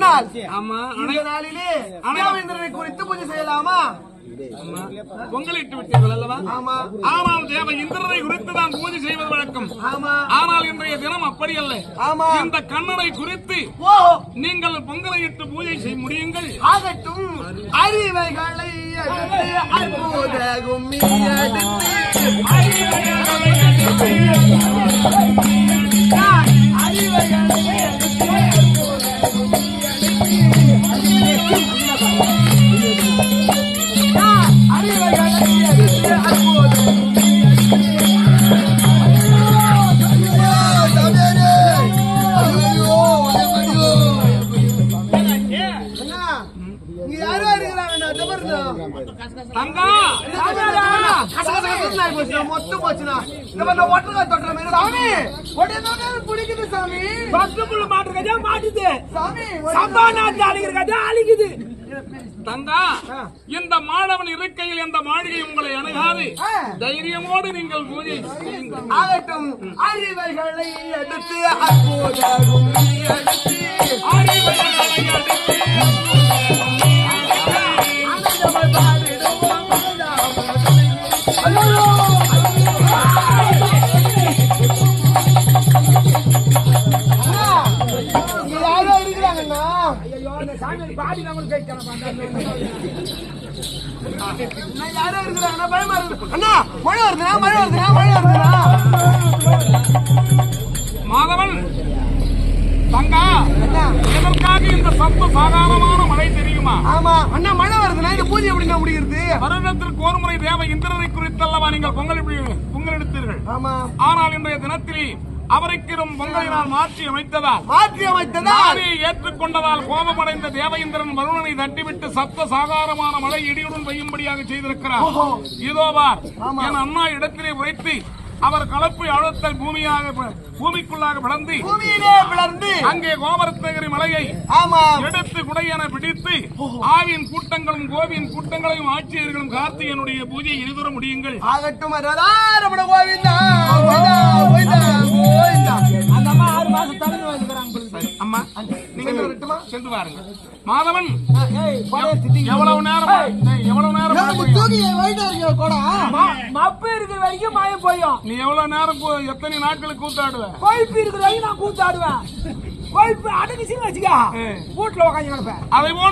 நன்னாள். ஆமா, இந்த நாளிலே தேவேந்திரனை குறித்து பூஜை செய்யலாமா? பொங்கலிட்டு விட்டீர்கள் அல்லவா? ஆமா. ஆனால் தேவ இந்திரனை குறித்து தான் பூஜை செய்வது வழக்கம். ஆமா. ஆனால் இன்றைய தினம் அப்படி அல்ல. ஆமா. இந்த கண்ணனை குறித்து ஓ, நீங்கள் பொங்கலை இட்டு பூஜை செய்ய முடியுங்கள். ஆகட்டும். அறிவைகளை எடுத்து அற்புத கும்மி எடுத்து மொத்தம் போச்சுனா பிடிக்குது சாமி. மாட்டுது சாமி அழிக்குது. தங்கா, இந்த மாணவன் இருக்கையில் இந்த மாளிகை உங்களை அணுகாது. தைரியமோடு நீங்கள் பூஜை செய்யுங்கள். ஆகட்டும். அறிவைகளை எடுத்து அற்புத கும்மி எடுத்து அறிவைகளை எடுத்து ஆனந்தமாய் பாடிடுவோம். யாரோ இருக்கிறாங்கண்ணா. யாரோ இருக்கிறாங்கண்ணா. பயமா இருக்கு அண்ணா. மழை வருதுண்ணா, மழை வருதுண்ணா, மழை வருதுண்ணா. மாதவன், தங்கா, எதற்காக இந்த சத்து சாதாரணமான மழை தெரியுமா? ஆமா அண்ணா, மழை வருதுண்ணா. இந்த பூஜை எப்படிண்ணா முடிகிறது? வருடத்திற்கு ஒரு முறை தேவ இந்திரனை குறித்தல்லவா நீங்கள் பொங்கல் எடுத்தீர்கள். ஆமா. ஆனால் இன்றைய தினத்தில் அவரைக்கிடும் பொங்கலை நான் மாற்றி அமைத்ததால் நானே ஏற்றுக்கொண்டதால் கோபமடைந்த தேவேந்திரன் வருணனை தட்டிவிட்டு சப்த சாகாரமான மழை இடியுடன் பெய்யும்படியாக செய்திருக்கிறார். இதோபார் என் அண்ணா இடத்திலே உரைத்து அவர் கலப்பு அழுத்த பூமிக்குள்ளாக பிளந்து அங்கே கோபரத்தகிரி மலையை எடுத்து குடையென பிடித்து ஆவின் கூட்டங்களும் கோவியின் கூட்டங்களையும் ஆட்சியர்களும் கார்த்திகனுடைய பூஜை இனிதுர முடியுங்கள். ஆகட்டும். கோவிந்தா அந்த அம்மா 6 மாசம் தரணும் வந்துக்கிறாங்க. அம்மா, நீங்க சென்று பாருங்க. மாதவன், எவ்வளவு நேரம் மப்பு இருக்கிற வரைக்கும் மாயம் போயும். நீ எவ்வளவு நேரம் எத்தனை நாட்களுக்கு கூத்தாடுவ? கோயிப்பு இருக்கிற வரைக்கும் நான் கூத்தாடுவேன். கோயிப்பு அடங்கிச்சுன்னு வச்சுக்க வீட்டுல உக்காந்து கிடப்பேன். அதை